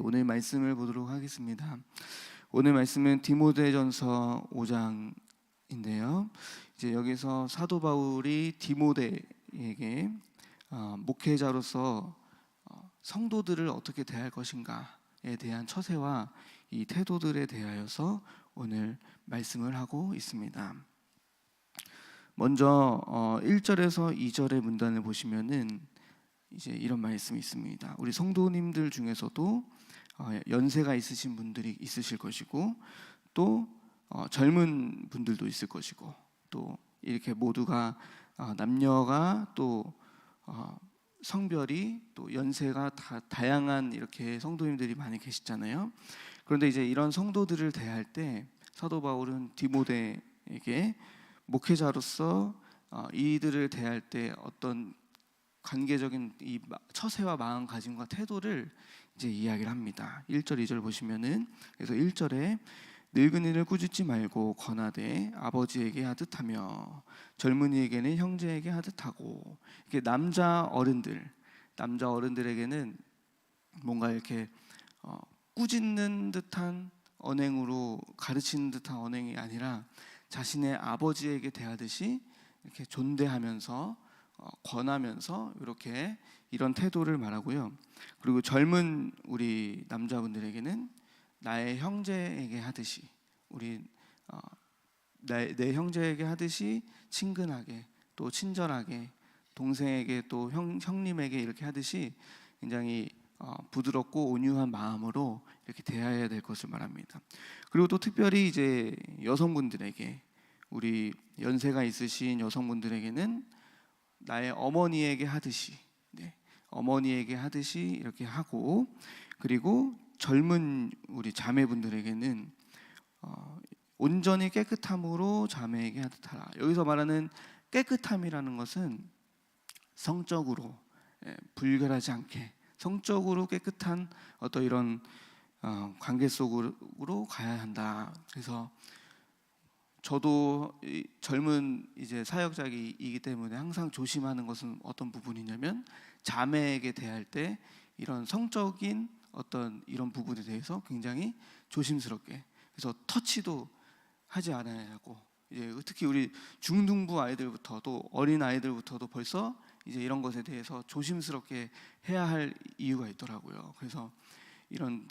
오늘 말씀을 보도록 하겠습니다. 오늘 말씀은 디모데전서 5장인데요. 이제 여기서 사도 바울이 디모데에게 목회자로서 성도들을 어떻게 대할 것인가에 대한 처세와 이 태도들에 대하여서 오늘 말씀을 하고 있습니다. 먼저 1절에서 2절의 문단을 보시면은 이제 이런 말씀이 있습니다. 우리 성도님들 중에서도 연세가 있으신 분들이 있으실 것이고 또 젊은 분들도 있을 것이고 또 이렇게 모두가 남녀가 또 성별이 또 연세가 다 다양한 이렇게 성도님들이 많이 계시잖아요. 그런데 이제 이런 성도들을 대할 때 사도 바울은 디모데에게 목회자로서 이들을 대할 때 어떤 관계적인 이 처세와 마음가짐과 태도를 이제 이야기를 합니다. 1절 2절 보시면은 그래서 1절에 늙은이를 꾸짖지 말고 권하되 아버지에게 하듯하며 젊은이에게는 형제에게 하듯하고, 이게 남자 어른들에게는 뭔가 이렇게 꾸짖는 듯한 언행으로 가르치는 듯한 언행이 아니라 자신의 아버지에게 대하듯이 이렇게 존대하면서 권하면서 이렇게 이런 태도를 말하고요. 그리고 젊은 우리 남자분들에게는 나의 형제에게 하듯이 내 형제에게 하듯이 친근하게 또 친절하게 동생에게 또 형님에게 이렇게 하듯이 굉장히 부드럽고 온유한 마음으로 이렇게 대해야 될 것을 말합니다. 그리고 또 특별히 이제 여성분들에게, 우리 연세가 있으신 여성분들에게는 나의 어머니에게 하듯이 어머니에게 하듯이 이렇게 하고, 그리고 젊은 우리 자매분들에게는 온전히 깨끗함으로 자매에게 하듯하라. 여기서 말하는 깨끗함이라는 것은 성적으로 불결하지 않게 성적으로 깨끗한 어떤 이런 관계 속으로 가야 한다. 그래서 저도 젊은 이제 사역자이기 때문에 항상 조심하는 것은 어떤 부분이냐면, 자매에게 대할 때 이런 성적인 어떤 이런 부분에 대해서 굉장히 조심스럽게, 그래서 터치도 하지 않아야 하고, 이제 특히 우리 중등부 아이들부터도 어린 아이들부터도 벌써 이제 이런 것에 대해서 조심스럽게 해야 할 이유가 있더라고요. 그래서 이런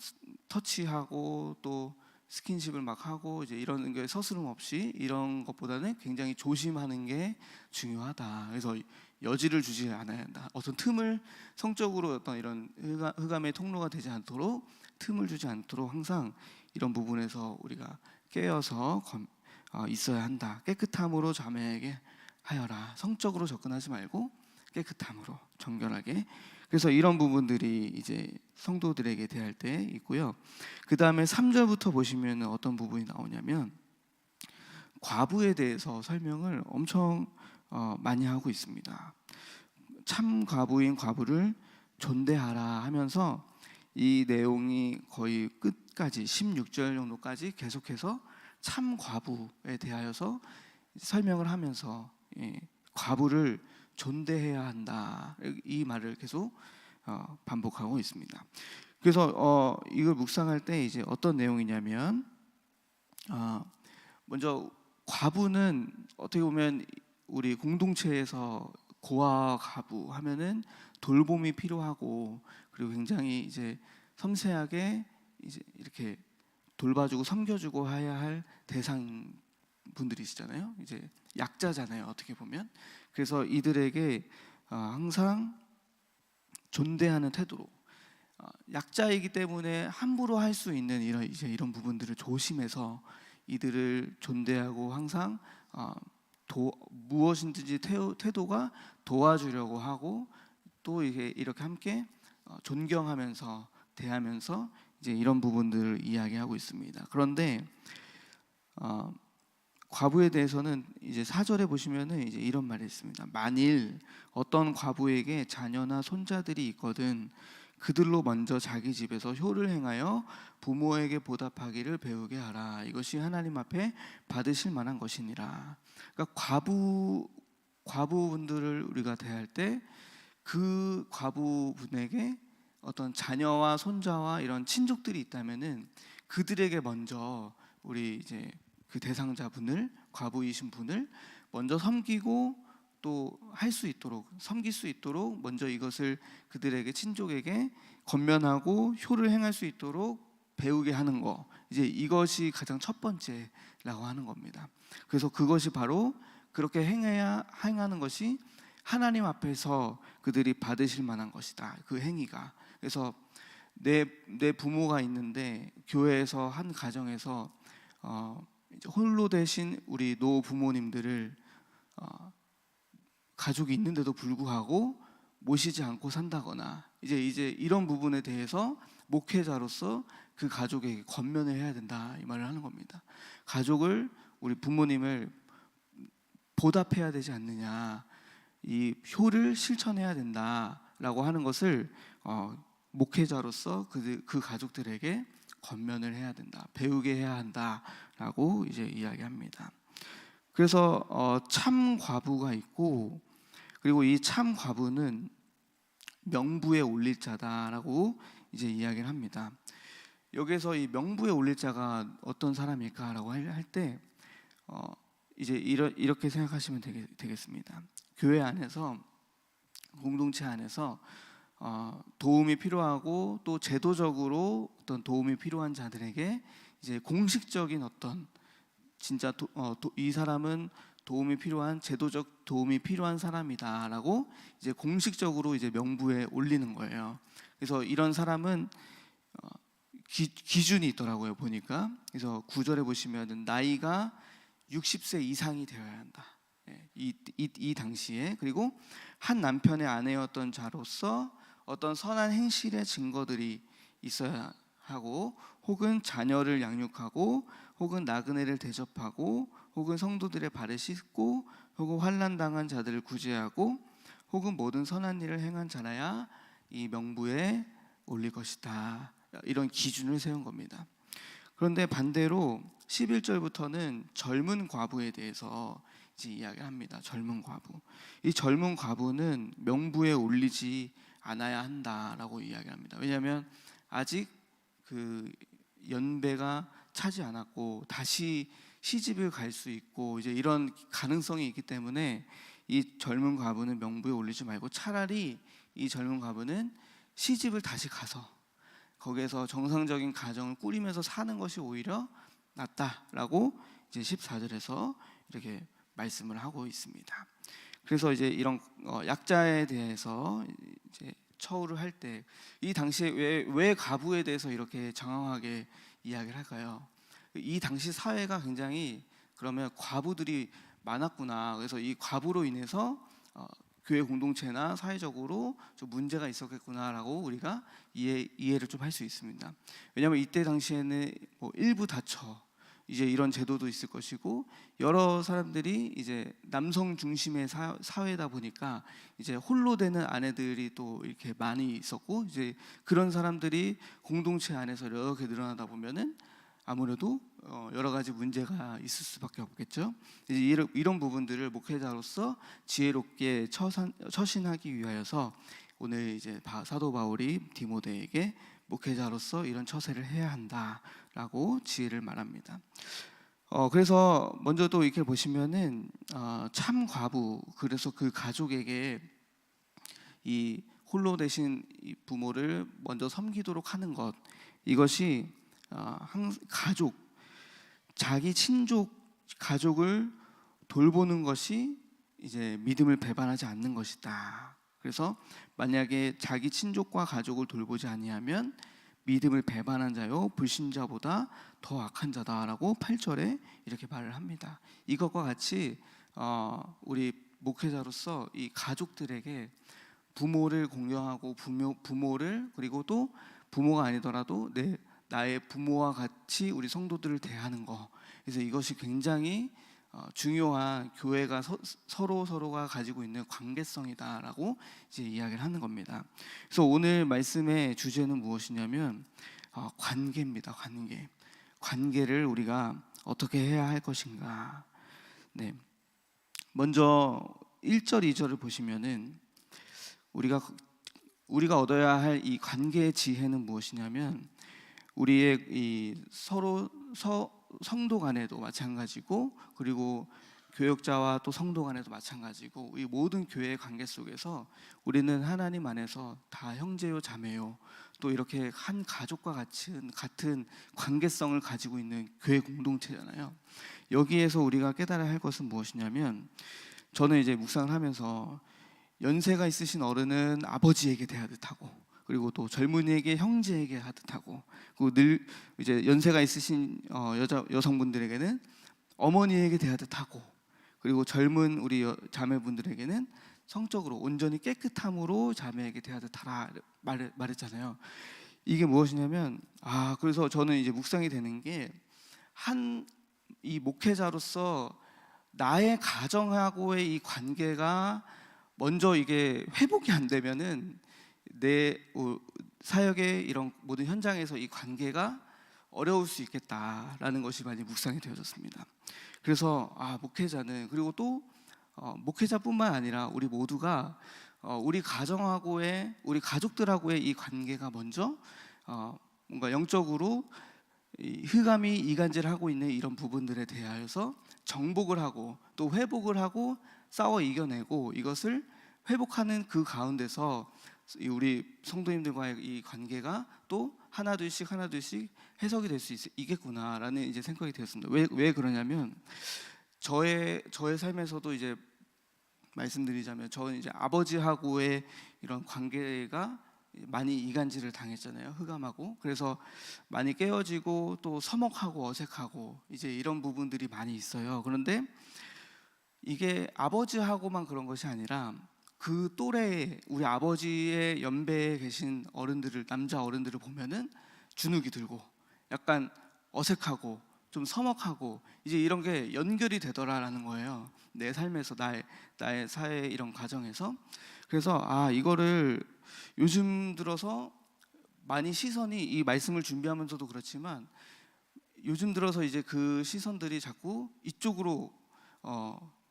터치하고 또 스킨십을 막 하고 이제 이런 게 서스름 없이 이런 것보다는 굉장히 조심하는 게 중요하다. 그래서 여지를 주지 않아야 한다. 어떤 틈을, 성적으로 어떤 이런 흑암의 통로가 되지 않도록 틈을 주지 않도록 항상 이런 부분에서 우리가 깨어서 있어야 한다. 깨끗함으로 자매에게 하여라. 성적으로 접근하지 말고 깨끗함으로 정결하게. 그래서 이런 부분들이 이제 성도들에게 대할 때 있고요. 그 다음에 3절부터 보시면 어떤 부분이 나오냐면, 과부에 대해서 설명을 엄청 많이 하고 있습니다. 참 과부인 과부를 존대하라 하면서 이 내용이 거의 끝까지 16절 정도까지 계속해서 참 과부에 대하여서 설명을 하면서 과부를 존대해야 한다, 이 말을 계속 반복하고 있습니다. 그래서 이걸 묵상할 때 이제 어떤 내용이냐면, 먼저 과부는 어떻게 보면 우리 공동체에서 고아 과부 하면은 돌봄이 필요하고, 그리고 굉장히 이제 섬세하게 이제 이렇게 돌봐주고 섬겨주고 해야 할 대상 분들이시잖아요. 이제 약자잖아요, 어떻게 보면. 그래서 이들에게 항상 존대하는 태도로, 약자이기 때문에 함부로 할 수 있는 이런 부분들을 조심해서 이들을 존대하고 항상 무엇인지 태도가 도와주려고 하고, 또 이렇게 함께 존경하면서 대하면서 이제 이런 부분들을 이야기하고 있습니다. 그런데 과부에 대해서는 이제 4절에 보시면은 이제 이런 말이 있습니다. 만일 어떤 과부에게 자녀나 손자들이 있거든 그들로 먼저 자기 집에서 효를 행하여 부모에게 보답하기를 배우게 하라. 이것이 하나님 앞에 받으실 만한 것이니라. 그러니까 과부분들을 우리가 대할 때 그 과부분에게 어떤 자녀와 손자와 이런 친족들이 있다면은 그들에게 먼저 우리 이제 그 대상자분을, 과부이신 분을 먼저 섬기고 또 할 수 있도록, 섬길 수 있도록 먼저 이것을 그들에게, 친족에게 권면하고 효를 행할 수 있도록 배우게 하는 거, 이제 이것이 가장 첫 번째라고 하는 겁니다. 그래서 그것이 바로 그렇게 행하는 것이 하나님 앞에서 그들이 받으실 만한 것이다, 그 행위가. 그래서 내 부모가 있는데 교회에서 한 가정에서 이제 홀로 되신 우리 노 부모님들을 가족이 있는데도 불구하고 모시지 않고 산다거나, 이제 이런 부분에 대해서 목회자로서 그 가족에게 권면을 해야 된다, 이 말을 하는 겁니다. 가족을, 우리 부모님을 보답해야 되지 않느냐, 이 효를 실천해야 된다라고 하는 것을 목회자로서 그 가족들에게 권면을 해야 된다, 배우게 해야 한다라고 이제 이야기합니다. 그래서 참 과부가 있고, 그리고 이 참 과부는 명부에 올릴 자다라고 이제 이야기를 합니다. 여기서 이 명부에 올릴 자가 어떤 사람일까라고 할 때 이제 이렇게 생각하시면 되겠습니다. 교회 안에서, 공동체 안에서 도움이 필요하고 또 제도적으로 어떤 도움이 필요한 자들에게 이제 공식적인 어떤, 진짜 이 사람은 도움이 필요한, 제도적 도움이 필요한 사람이다라고 이제 공식적으로 이제 명부에 올리는 거예요. 그래서 이런 사람은 기준이 있더라고요, 보니까. 그래서 9절에 보시면 나이가 60세 이상이 되어야 한다, 이 당시에. 그리고 한 남편의 아내였던 자로서 어떤 선한 행실의 증거들이 있어야 하고, 혹은 자녀를 양육하고, 혹은 나그네를 대접하고, 혹은 성도들의 발을 씻고, 혹은 환난 당한 자들을 구제하고, 혹은 모든 선한 일을 행한 자라야 이 명부에 올릴 것이다, 이런 기준을 세운 겁니다. 그런데 반대로 11절부터는 젊은 과부에 대해서 이제 이야기를 합니다. 젊은 과부. 이 젊은 과부는 명부에 올리지 않아야 한다라고 이야기합니다. 왜냐하면 아직 그 연배가 차지 않았고 다시 시집을 갈 수 있고 이제 이런 가능성이 있기 때문에 이 젊은 과부는 명부에 올리지 말고 차라리 이 젊은 과부는 시집을 다시 가서 거기에서 정상적인 가정을 꾸리면서 사는 것이 오히려 낫다라고 이제 14절에서 이렇게 말씀을 하고 있습니다. 그래서 이제 이런 약자에 대해서 이제 처우를 할 때 이 당시에 왜 가부에 대해서 이렇게 장황하게 이야기를 할까요? 이 당시 사회가 굉장히, 그러면 과부들이 많았구나, 그래서 이 과부로 인해서 교회 공동체나 사회적으로 좀 문제가 있었겠구나라고 우리가 이해를 좀 할 수 있습니다. 왜냐하면 이때 당시에는 뭐 일부 다처, 이제 이런 제도도 있을 것이고, 여러 사람들이 이제 남성 중심의 사회다 보니까 이제 홀로 되는 아내들이 또 이렇게 많이 있었고, 이제 그런 사람들이 공동체 안에서 이렇게 늘어나다 보면은 아무래도 여러 가지 문제가 있을 수밖에 없겠죠. 이제 이런 부분들을 목회자로서 지혜롭게 처신하기 위하여서 오늘 이제 사도 바울이 디모데에게 목회자로서 이런 처세를 해야 한다라고 지혜를 말합니다. 그래서 먼저 또 이렇게 보시면은 참 과부, 그래서 그 가족에게 이 홀로 되신 이 부모를 먼저 섬기도록 하는 것, 이것이 가족, 자기 친족 가족을 돌보는 것이 이제 믿음을 배반하지 않는 것이다. 그래서 만약에 자기 친족과 가족을 돌보지 아니하면 믿음을 배반한 자요 불신자보다 더 악한 자다라고 8절에 이렇게 말을 합니다. 이것과 같이 우리 목회자로서 이 가족들에게 부모를 공경하고 부모를, 그리고 또 부모가 아니더라도 나의 부모와 같이 우리 성도들을 대하는 것, 그래서 이것이 굉장히 중요한 교회가 서로가 가지고 있는 관계성이다라고 이제 이야기를 하는 겁니다. 그래서 오늘 말씀의 주제는 무엇이냐면 관계입니다. 관계를 우리가 어떻게 해야 할 것인가. 네. 먼저 1절, 2절을 보시면은 우리가 우리가 얻어야 할 이 관계의 지혜는 무엇이냐면 우리의 이 서로 성도 간에도 마찬가지고 그리고 교역자와 또 성도 간에도 마찬가지고 이 모든 교회의 관계 속에서 우리는 하나님 안에서 다 형제요 자매요 또 이렇게 한 가족과 같은 관계성을 가지고 있는 교회 공동체잖아요. 여기에서 우리가 깨달아야 할 것은 무엇이냐면 저는 이제 묵상을 하면서 연세가 있으신 어른은 아버지에게 대하듯 하고 그리고 또 젊은이에게 형제에게 하듯 하고 그리고 늘 이제 연세가 있으신 여성분들에게는 어머니에게 대하듯 하고 그리고 젊은 우리 자매분들에게는 성적으로 온전히 깨끗함으로 자매에게 대하듯 하라 말했잖아요. 이게 무엇이냐면 그래서 저는 이제 묵상이 되는 게 이 목회자로서 나의 가정하고의 이 관계가 먼저 이게 회복이 안 되면은 내 사역의 이런 모든 현장에서 이 관계가 어려울 수 있겠다라는 것이 많이 묵상이 되어졌습니다. 그래서 목회자는 그리고 또 목회자뿐만 아니라 우리 모두가 우리 가정하고의 우리 가족들하고의 이 관계가 먼저 뭔가 영적으로 흑암이 이간질을 하고 있는 이런 부분들에 대하여서 정복을 하고 또 회복을 하고 싸워 이겨내고 이것을 회복하는 그 가운데서 우리 성도님들과의 이 관계가 또 하나둘씩 해석이 될 수 있겠구나라는 이제 생각이 되었습니다. 왜 그러냐면 저의 삶에서도 이제 말씀드리자면 저는 이제 아버지하고의 이런 관계가 많이 이간질을 당했잖아요. 흑암하고. 그래서 많이 깨어지고 또 서먹하고 어색하고 이제 이런 부분들이 많이 있어요. 그런데 이게 아버지하고만 그런 것이 아니라 그 또래의 우리 아버지의 연배에 계신 남자 어른들을 보면은 주눅이 들고 약간 어색하고 좀 서먹하고 이제 이런 게 연결이 되더라라는 거예요. 내 삶에서 나의 사회 이런 과정에서. 그래서 이거를 요즘 들어서 많이 시선이 이 말씀을 준비하면서도 그렇지만 요즘 들어서 이제 그 시선들이 자꾸 이쪽으로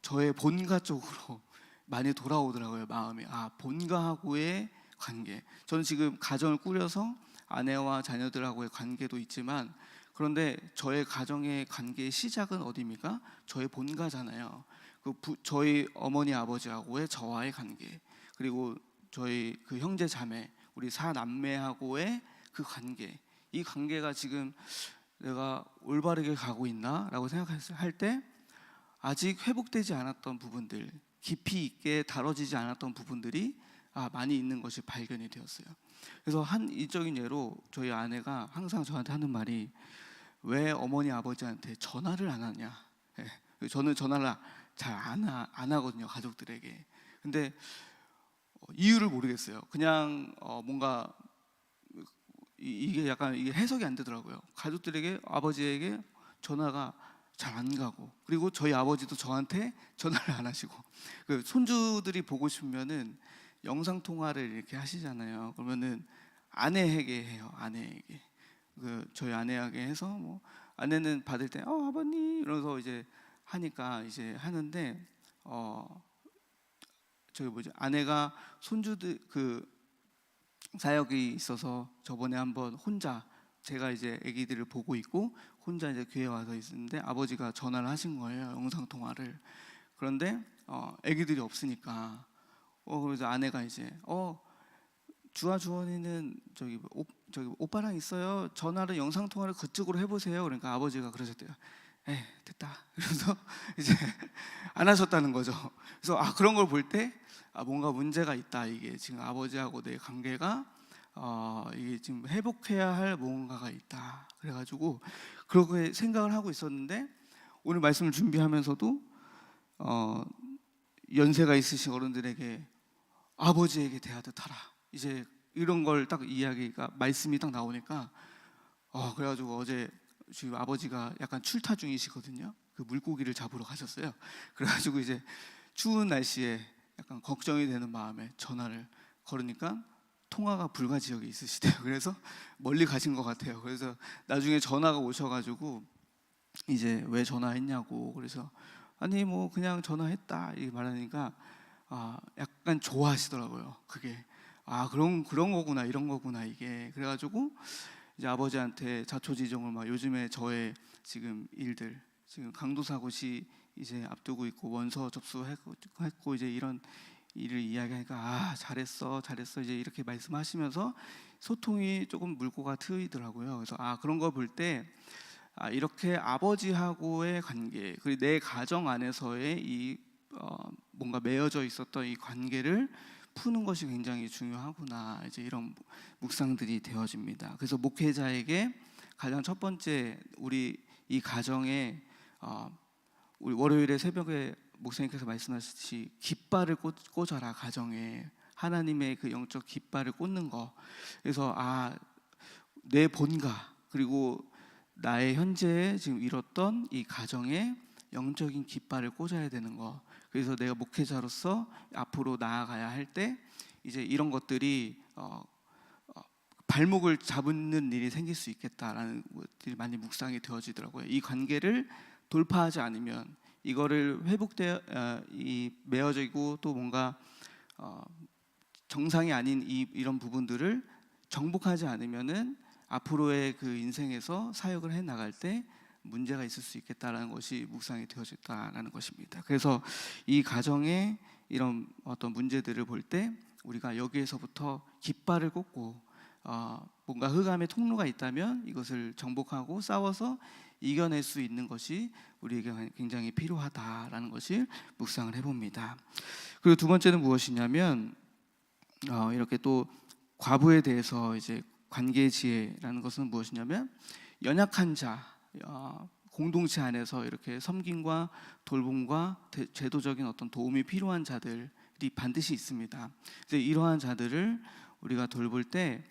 저의 본가 쪽으로 많이 돌아오더라고요. 마음이 본가하고의 관계. 저는 지금 가정을 꾸려서 아내와 자녀들하고의 관계도 있지만 그런데 저의 가정의 관계의 시작은 어디입니까? 저의 본가잖아요. 저희 어머니 아버지하고의 저와의 관계 그리고 저희 그 형제 자매 우리 사남매하고의 그 관계 이 관계가 지금 내가 올바르게 가고 있나라고 생각할 때 아직 회복되지 않았던 부분들 깊이 있게 다뤄지지 않았던 부분들이 많이 있는 것이 발견이 되었어요. 그래서 한 이적인 예로 저희 아내가 항상 저한테 하는 말이 왜 어머니 아버지한테 전화를 안 하냐. 저는 전화를 잘 안 하거든요 가족들에게. 근데 이유를 모르겠어요. 그냥 뭔가 이게 약간 이게 해석이 안 되더라고요. 가족들에게 아버지에게 전화가 잘 안 가고 그리고 저희 아버지도 저한테 전화를 안 하시고 그 손주들이 보고 싶으면은 영상 통화를 이렇게 하시잖아요. 그러면은 아내에게 해요. 아내에게 저희 아내에게 해서 뭐 아내는 받을 때 아버님 이러면서 이제 하니까 이제 하는데 아내가 손주들 사역이 있어서 저번에 한번 혼자 제가 이제 아기들을 보고 있고 혼자 이제 교회 와서 있었는데 아버지가 전화를 하신 거예요. 영상 통화를. 그런데 아기들이 없으니까 그래서 아내가 이제 주아 주원이는 저기 오빠랑 있어요. 전화를 영상 통화를 그쪽으로 해보세요. 그러니까 아버지가 그러셨대요. 됐다. 그래서 이제 안 하셨다는 거죠. 그래서 그런 걸 볼 때 뭔가 문제가 있다. 이게 지금 아버지하고 내 관계가 이게 지금 회복해야 할 뭔가가 있다. 그래가지고 그렇게 생각을 하고 있었는데 오늘 말씀을 준비하면서도 연세가 있으신 어른들에게 아버지에게 대하듯 하라. 이제 이런 걸 딱 이야기가 말씀이 딱 나오니까 그래가지고 어제 지금 아버지가 약간 출타 중이시거든요. 그 물고기를 잡으러 가셨어요. 그래가지고 이제 추운 날씨에 약간 걱정이 되는 마음에 전화를 걸으니까 통화가 불가 지역에 있으시대요. 그래서 멀리 가신 것 같아요. 그래서 나중에 전화가 오셔가지고 이제 왜 전화했냐고 그래서 아니 뭐 그냥 전화했다 이렇게 말하니까 약간 좋아하시더라고요. 그게 아 그런 거구나 이런 거구나 이게. 그래가지고 이제 아버지한테 자초지종을 막 요즘에 저의 지금 일들 지금 강도사고시 이제 앞두고 있고 원서 접수했고 이제 이런 일을 이야기하니까 아 잘했어 잘했어 이제 이렇게 말씀하시면서 소통이 조금 물꼬가 트이더라고요. 그래서 아 그런 거 볼 때 아 이렇게 아버지하고의 관계 그리고 내 가정 안에서의 이 뭔가 맺어져 있었던 이 관계를 푸는 것이 굉장히 중요하구나 이제 이런 묵상들이 되어집니다. 그래서 목회자에게 가장 첫 번째 우리 이 가정에 우리 월요일에 새벽에 목사님께서 말씀하셨듯이 깃발을 꽂아라 가정에 하나님의 그 영적 깃발을 꽂는 거. 그래서 내 본가 그리고 나의 현재에 지금 이뤘던 이 가정에 영적인 깃발을 꽂아야 되는 거. 그래서 내가 목회자로서 앞으로 나아가야 할 때 이제 이런 것들이 발목을 잡는 일이 생길 수 있겠다라는 것들이 많이 묵상이 되어지더라고요. 이 관계를 돌파하지 않으면 이거를 이 메어지고 또 뭔가 정상이 아닌 이런 부분들을 정복하지 않으면은 앞으로의 그 인생에서 사역을 해 나갈 때 문제가 있을 수 있겠다라는 것이 묵상이 되어졌다라는 것입니다. 그래서 이 가정의 이런 어떤 문제들을 볼 때 우리가 여기에서부터 깃발을 꽂고 뭔가 흑암의 통로가 있다면 이것을 정복하고 싸워서 이겨낼 수 있는 것이 우리에게 굉장히 필요하다라는 것을 묵상을 해봅니다. 그리고 두 번째는 무엇이냐면 이렇게 또 과부에 대해서 이제 관계의 지혜라는 것은 무엇이냐면 연약한 자 공동체 안에서 이렇게 섬김과 돌봄과 제도적인 어떤 도움이 필요한 자들이 반드시 있습니다. 그래서 이러한 자들을 우리가 돌볼 때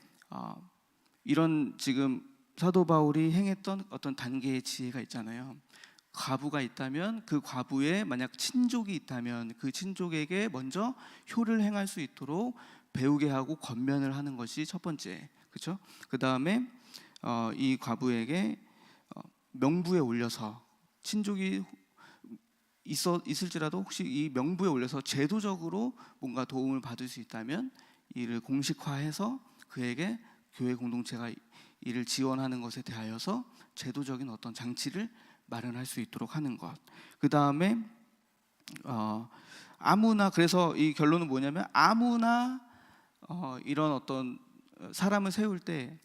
이런 지금 사도 바울이 행했던 어떤 단계의 지혜가 있잖아요. 과부가 있다면 그 과부에 만약 친족이 있다면 그 친족에게 먼저 효를 행할 수 있도록 배우게 하고 권면을 하는 것이 첫 번째, 그렇죠? 그 다음에 이 과부에게 명부에 올려서 친족이 있을지라도 혹시 이 명부에 올려서 제도적으로 뭔가 도움을 받을 수 있다면 이를 공식화해서 그에게 교회 공동체가 이를 지원하는 것에 대하여서 제도적인 어떤 장치를 마련할 수 있도록 하는 것. 그 다음에 아무나 그래서 이 결론은 뭐냐면 아무나 이런 어떤 사람을 세울 때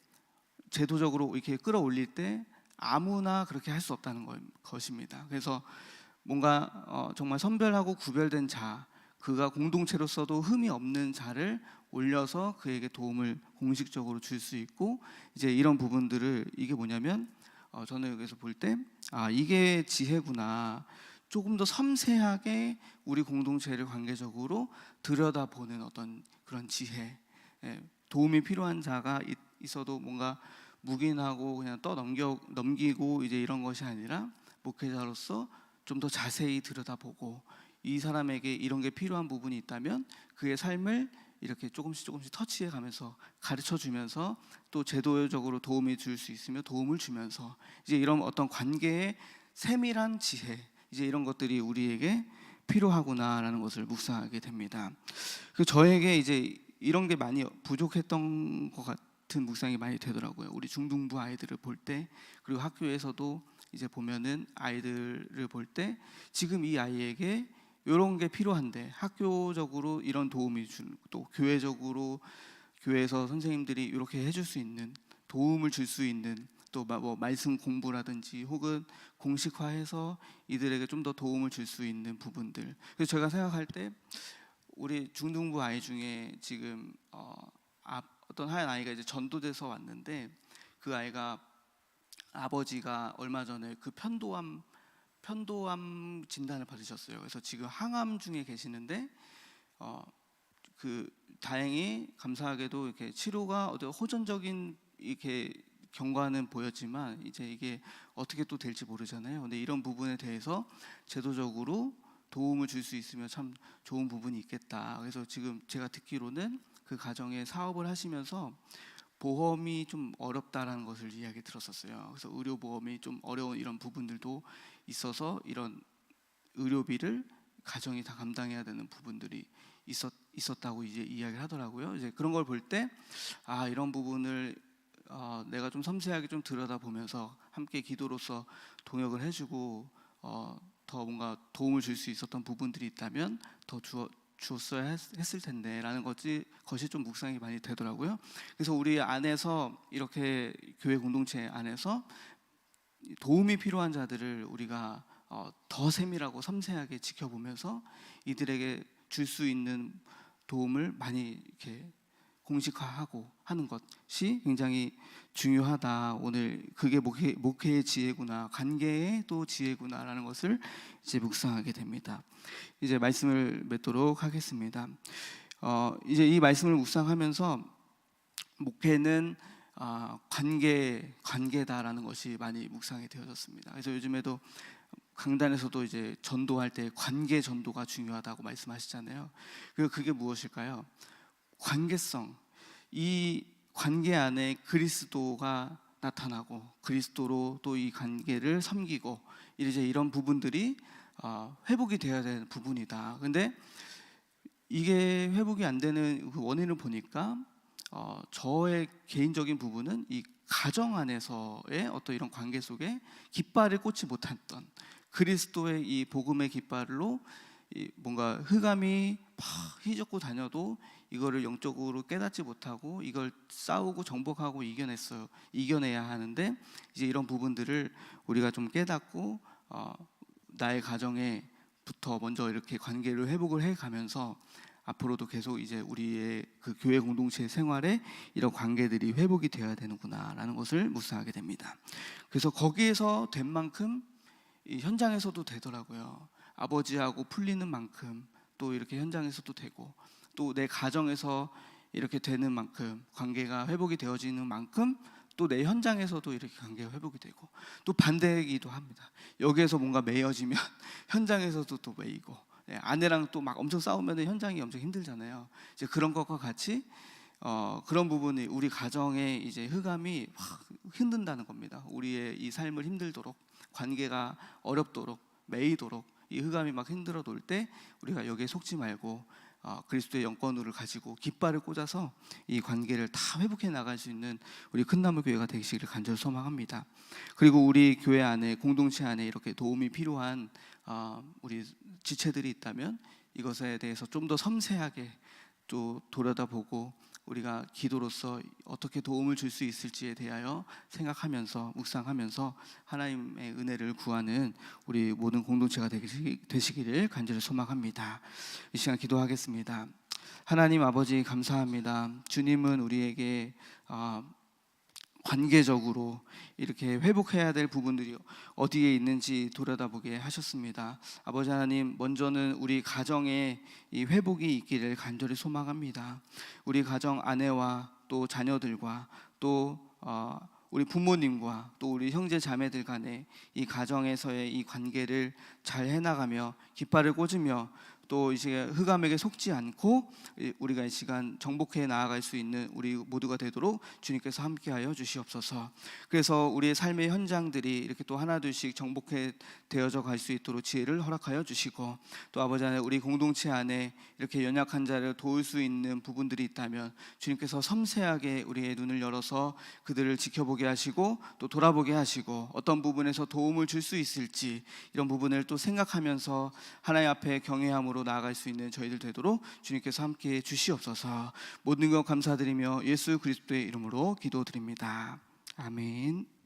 제도적으로 이렇게 끌어올릴 때 아무나 그렇게 할 수 없다는 것입니다. 그래서 뭔가 정말 선별하고 구별된 자, 그가 공동체로서도 흠이 없는 자를 올려서 그에게 도움을 공식적으로 줄 수 있고 이제 이런 부분들을 이게 뭐냐면 저는 여기서 볼 때 이게 지혜구나. 조금 더 섬세하게 우리 공동체를 관계적으로 들여다보는 어떤 그런 지혜. 도움이 필요한 자가 있어도 뭔가 묵인하고 그냥 넘기고 이제 이런 것이 아니라 목회자로서 좀 더 자세히 들여다보고 이 사람에게 이런 게 필요한 부분이 있다면 그의 삶을 이렇게 조금씩 터치해 가면서 가르쳐 주면서 또 제도적으로 도움이 줄 수 있으며 도움을 주면서 이제 이런 어떤 관계의 세밀한 지혜 이제 이런 것들이 우리에게 필요하구나라는 것을 묵상하게 됩니다. 그 저에게 이제 이런 게 많이 부족했던 것 같은 묵상이 많이 되더라고요. 우리 중등부 아이들을 볼 때 그리고 학교에서도 이제 보면은 아이들을 볼 때 지금 이 아이에게 이런 게 필요한데 학교적으로 이런 도움이 주는 또 교회적으로 교회에서 선생님들이 이렇게 해줄 수 있는 도움을 줄 수 있는 또 뭐 말씀 공부라든지 혹은 공식화해서 이들에게 좀 더 도움을 줄 수 있는 부분들. 그래서 제가 생각할 때 우리 중등부 아이 중에 지금 어떤 한 아이가 이제 전도돼서 왔는데 그 아이가 아버지가 얼마 전에 그 편도암 진단을 받으셨어요. 그래서 지금 항암 중에 계시는데 그 다행히 감사하게도 이렇게 치료가 어떤 호전적인 이렇게 경과는 보였지만 이제 이게 어떻게 또 될지 모르잖아요. 근데 이런 부분에 대해서 제도적으로 도움을 줄 수 있으면 참 좋은 부분이 있겠다. 그래서 지금 제가 듣기로는 그 가정에 사업을 하시면서 보험이 좀 어렵다라는 것을 이야기 들었었어요. 그래서 의료보험이 좀 어려운 이런 부분들도 있어서 이런 의료비를 가정이 다 감당해야 되는 부분들이 있었다고 이제 이야기를 하더라고요. 이제 그런 걸 볼 때 이런 부분을 내가 좀 섬세하게 좀 들여다보면서 함께 기도로서 동역을 해주고 더 뭔가 도움을 줄 수 있었던 부분들이 있다면 더 주었어야 했을 텐데라는 것이 좀 묵상이 많이 되더라고요. 그래서 우리 안에서 이렇게 교회 공동체 안에서 도움이 필요한 자들을 우리가 더 세밀하고 섬세하게 지켜보면서 이들에게 줄 수 있는 도움을 많이 이렇게 공식화하고 하는 것이 굉장히 중요하다. 오늘 그게 목회의 지혜구나, 관계의 또 지혜구나라는 것을 이제 묵상하게 됩니다. 이제 말씀을 맺도록 하겠습니다. 이제 이 말씀을 묵상하면서 목회는 관계다라는 것이 많이 묵상이 되어졌습니다. 그래서 요즘에도 강단에서도 이제 전도할 때 관계 전도가 중요하다고 말씀하시잖아요. 그게 무엇일까요? 관계성. 이 관계 안에 그리스도가 나타나고 그리스도로 또 이 관계를 섬기고 이제 이런 부분들이 회복이 되어야 되는 부분이다. 근데 이게 회복이 안 되는 그 원인을 보니까 저의 개인적인 부분은 이 가정 안에서의 어떤 이런 관계 속에 깃발을 꽂지 못했던 그리스도의 이 복음의 깃발로 뭔가 흑암이 막 휘젓고 다녀도 이거를 영적으로 깨닫지 못하고 이걸 싸우고 정복하고 이겨내야 하는데 이제 이런 부분들을 우리가 좀 깨닫고 나의 가정에부터 먼저 이렇게 관계를 회복을 해가면서 앞으로도 계속 이제 우리의 그 교회 공동체 생활에 이런 관계들이 회복이 되어야 되는구나라는 것을 묵상하게 됩니다. 그래서 거기에서 된 만큼 이 현장에서도 되더라고요. 아버지하고 풀리는 만큼 또 이렇게 현장에서도 되고 또 내 가정에서 이렇게 되는 만큼 관계가 회복이 되어지는 만큼 또 내 현장에서도 이렇게 관계가 회복이 되고 또 반대이기도 합니다. 여기에서 뭔가 매여지면 현장에서도 또 매이고 아내랑 또 막 엄청 싸우면 현장이 엄청 힘들잖아요. 이제 그런 것과 같이 그런 부분이 우리 가정에 이제 흑암이 확 흔든다는 겁니다. 우리의 이 삶을 힘들도록 관계가 어렵도록 매이도록 이 흑암이 막 흔들어 놓을 때 우리가 여기에 속지 말고 그리스도의 영권을 가지고 깃발을 꽂아서 이 관계를 다 회복해 나갈 수 있는 우리 큰나무 교회가 되시기를 간절히 소망합니다. 그리고 우리 교회 안에 공동체 안에 이렇게 도움이 필요한 우리 지체들이 있다면 이것에 대해서 좀 더 섬세하게 또 돌아다보고 우리가 기도로서 어떻게 도움을 줄 수 있을지에 대하여 생각하면서 묵상하면서 하나님의 은혜를 구하는 우리 모든 공동체가 되시기를 간절히 소망합니다. 이 시간 기도하겠습니다. 하나님 아버지 감사합니다. 주님은 우리에게 관계적으로 이렇게 회복해야 될 부분들이 어디에 있는지 돌아다보게 하셨습니다. 아버지 하나님, 먼저는 우리 가정에 이 회복이 있기를 간절히 소망합니다. 우리 가정 아내와 또 자녀들과 또 우리 부모님과 또 우리 형제 자매들 간에 이 가정에서의 이 관계를 잘 해나가며 깃발을 꽂으며 또 이제 흑암에게 속지 않고 우리가 이 시간 정복해 나아갈 수 있는 우리 모두가 되도록 주님께서 함께하여 주시옵소서. 그래서 우리의 삶의 현장들이 이렇게 또 하나둘씩 정복해 되어져 갈 수 있도록 지혜를 허락하여 주시고 또 아버지 하나님 우리 공동체 안에 이렇게 연약한 자를 도울 수 있는 부분들이 있다면 주님께서 섬세하게 우리의 눈을 열어서 그들을 지켜보게 하시고 또 돌아보게 하시고 어떤 부분에서 도움을 줄 수 있을지 이런 부분을 또 생각하면서 하나님 앞에 경외함으로 나아갈 수 있는 저희들 되도록 주님께서 함께해 주시옵소서. 모든 것 감사드리며 예수 그리스도의 이름으로 기도드립니다. 아멘.